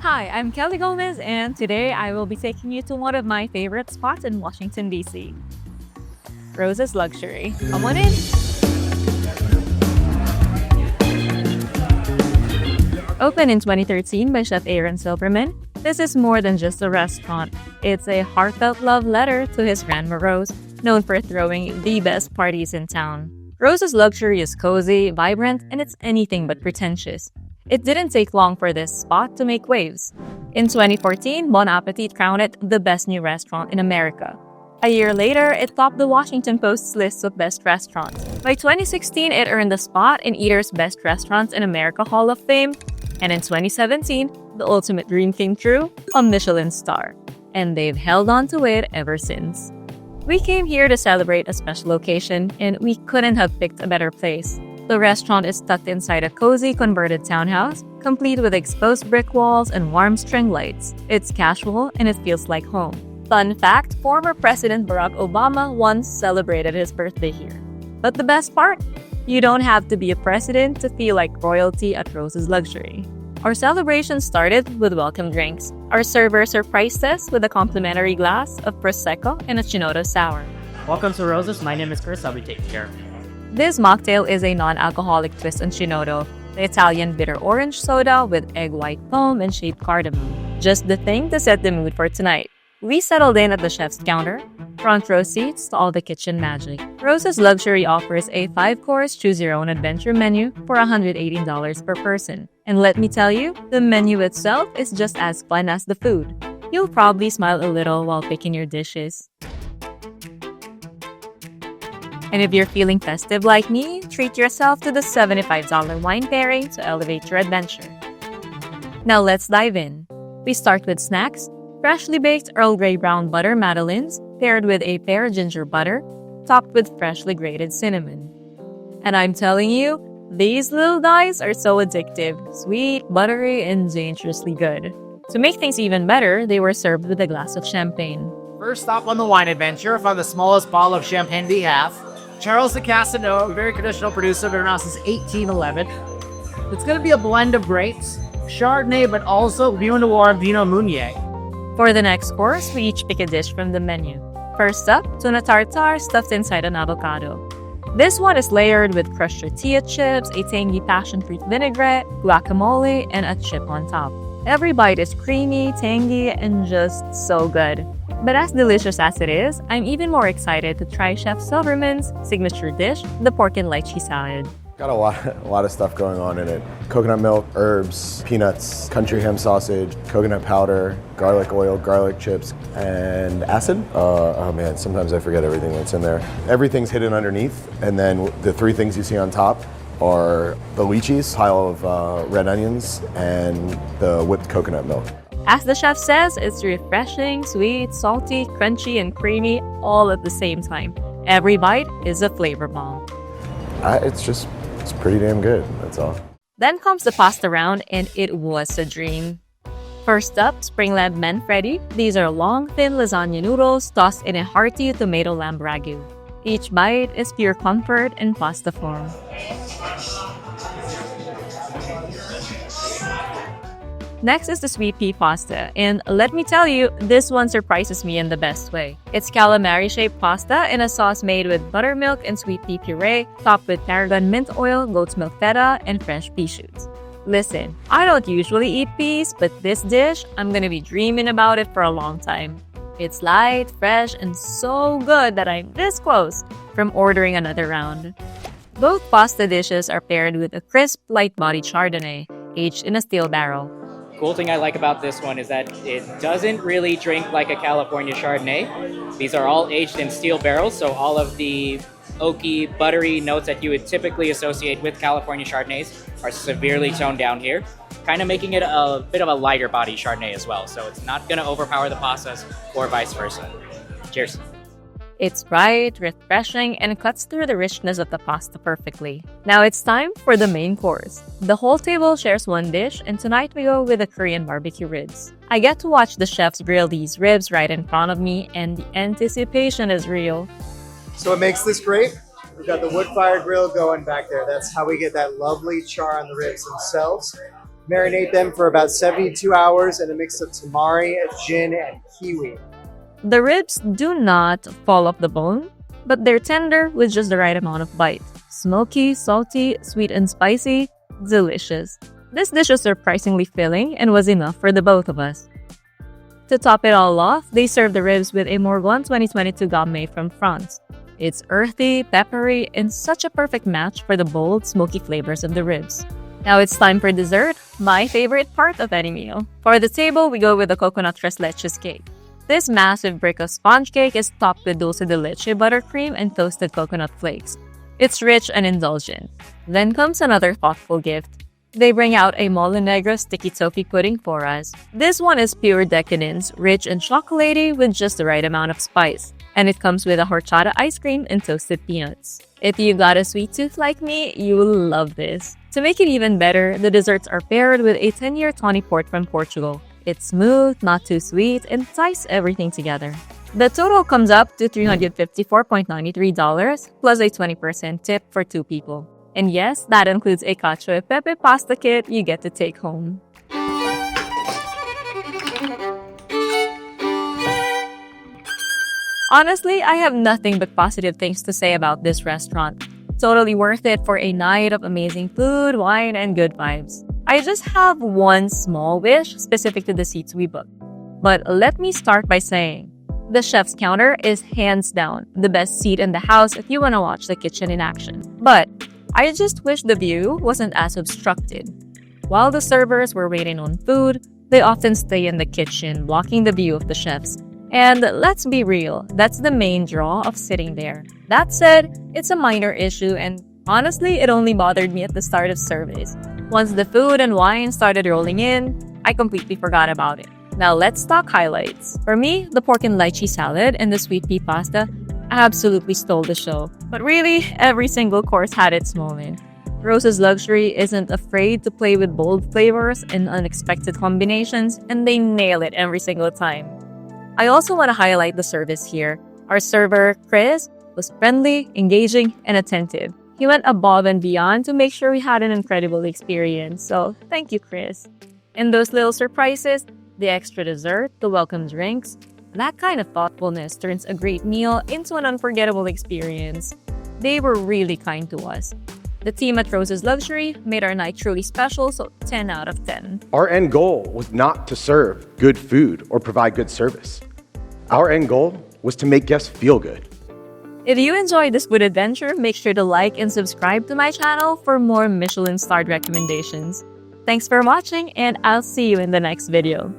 Hi, I'm Kelly Gomez, and today I will be taking you to one of my favorite spots in Washington, D.C. Rose's Luxury. Come on in. Opened in 2013 by Chef Aaron Silverman, this is more than just a restaurant. It's a heartfelt love letter to his grandma Rose, known for throwing the best parties in town. Rose's Luxury is cozy, vibrant, and it's anything but pretentious. It didn't take long for this spot to make waves. In 2014, Bon Appetit crowned it the best new restaurant in America. A year later, it topped the Washington Post's list of best restaurants. By 2016, it earned a spot in Eater's Best Restaurants in America Hall of Fame. And in 2017, the ultimate dream came true, a Michelin-star. And they've held on to it ever since. We came here to celebrate a special occasion, and we couldn't have picked a better place. The restaurant is tucked inside a cozy converted townhouse, complete with exposed brick walls and warm string lights. It's casual and it feels like home. Fun fact, former President Barack Obama once celebrated his birthday here. But the best part? You don't have to be a president to feel like royalty at Rose's Luxury. Our celebration started with welcome drinks. Our server surprised us with a complimentary glass of Prosecco and a Chinoto sour. Welcome to Rose's. My name is Chris. I'll be taking care of you. This mocktail is a non-alcoholic twist on Chinoto, the Italian bitter orange soda with egg white foam and shaved cardamom. Just the thing to set the mood for tonight. We settled in at the chef's counter, front row seats to all the kitchen magic. Rose's Luxury offers a 5-course choose-your-own adventure menu for $118 per person. And let me tell you, the menu itself is just as fun as the food. You'll probably smile a little while picking your dishes. And if you're feeling festive like me, treat yourself to the $75 wine pairing to elevate your adventure. Now let's dive in. We start with snacks, freshly baked Earl Grey brown butter Madeleines paired with a pear ginger butter, topped with freshly grated cinnamon. And I'm telling you, these little guys are so addictive, sweet, buttery, and dangerously good. To make things even better, they were served with a glass of champagne. First stop on the wine adventure, found the smallest bottle of champagne we have. Charles de Casanova, a very traditional producer, been around since 1811. It's going to be a blend of grapes, Chardonnay, but also Pinot Noir and Pinot Meunier. For the next course, we each pick a dish from the menu. First up, tuna tartar stuffed inside an avocado. This one is layered with crushed tortilla chips, a tangy passion fruit vinaigrette, guacamole, and a chip on top. Every bite is creamy, tangy, and just so good. But as delicious as it is, I'm even more excited to try Chef Silverman's signature dish, the pork and lychee salad. Got a lot of stuff going on in it. Coconut milk, herbs, peanuts, country ham sausage, coconut powder, garlic oil, garlic chips, and acid. Oh man, sometimes I forget everything that's in there. Everything's hidden underneath, and then the three things you see on top are the lychees, pile of red onions, and the whipped coconut milk. As the chef says, it's refreshing, sweet, salty, crunchy, and creamy all at the same time. Every bite is a flavor bomb. It's pretty damn good, that's all. Then comes the pasta round, and it was a dream. First up, spring lamb manfredi. These are long, thin lasagna noodles tossed in a hearty tomato lamb ragu. Each bite is pure comfort in pasta form. Next is the sweet pea pasta, and let me tell you, this one surprises me in the best way. It's calamari-shaped pasta in a sauce made with buttermilk and sweet pea puree, topped with tarragon mint oil, goat's milk feta, and fresh pea shoots. Listen, I don't usually eat peas, but this dish, I'm gonna be dreaming about it for a long time. It's light, fresh, and so good that I'm this close from ordering another round. Both pasta dishes are paired with a crisp, light-bodied Chardonnay, aged in a steel barrel. Cool thing I like about this one is that it doesn't really drink like a California Chardonnay. These are all aged in steel barrels, so all of the oaky, buttery notes that you would typically associate with California Chardonnays are severely toned down here, kind of making it a bit of a lighter body Chardonnay as well, so it's not going to overpower the pastas or vice versa. Cheers. It's bright, refreshing, and cuts through the richness of the pasta perfectly. Now it's time for the main course. The whole table shares one dish, and tonight we go with the Korean BBQ Ribs. I get to watch the chefs grill these ribs right in front of me, and the anticipation is real. So what makes this great? We've got the wood-fired grill going back there. That's how we get that lovely char on the ribs themselves. Marinate them for about 72 hours in a mix of tamari, gin, and kiwi. The ribs do not fall off the bone, but they're tender with just the right amount of bite. Smoky, salty, sweet and spicy, delicious. This dish is surprisingly filling and was enough for the both of us. To top it all off, they serve the ribs with a Morgon 2022 Gourmet from France. It's earthy, peppery, and such a perfect match for the bold, smoky flavors of the ribs. Now it's time for dessert, my favorite part of any meal. For the table, we go with the coconut tres leches cake. This massive brick of sponge cake is topped with dulce de leche buttercream and toasted coconut flakes. It's rich and indulgent. Then comes another thoughtful gift. They bring out a mole negro sticky toffee pudding for us. This one is pure decadence, rich and chocolatey with just the right amount of spice. And it comes with a horchata ice cream and toasted peanuts. If you got a sweet tooth like me, you will love this. To make it even better, the desserts are paired with a 10-year tawny port from Portugal. It's smooth, not too sweet, and ties everything together. The total comes up to $354.93 plus a 20% tip for 2 people. And yes, that includes a cacio e pepe pasta kit you get to take home. Honestly, I have nothing but positive things to say about this restaurant. Totally worth it for a night of amazing food, wine, and good vibes. I just have one small wish specific to the seats we booked. But let me start by saying, the chef's counter is hands down the best seat in the house if you want to watch the kitchen in action. But I just wish the view wasn't as obstructed. While the servers were waiting on food, they often stay in the kitchen, blocking the view of the chefs. And let's be real, that's the main draw of sitting there. That said, it's a minor issue and honestly, it only bothered me at the start of service. Once the food and wine started rolling in, I completely forgot about it. Now let's talk highlights. For me, the pork and lychee salad and the sweet pea pasta absolutely stole the show. But really, every single course had its moment. Rose's Luxury isn't afraid to play with bold flavors and unexpected combinations, and they nail it every single time. I also want to highlight the service here. Our server, Chris, was friendly, engaging, and attentive. He went above and beyond to make sure we had an incredible experience. So, thank you, Chris. And those little surprises, the extra dessert, the welcome drinks, that kind of thoughtfulness turns a great meal into an unforgettable experience. They were really kind to us. The team at Rose's Luxury made our night truly special, so 10 out of 10. Our end goal was not to serve good food or provide good service. Our end goal was to make guests feel good. If you enjoyed this food adventure, make sure to like and subscribe to my channel for more Michelin-starred recommendations. Thanks for watching, and I'll see you in the next video.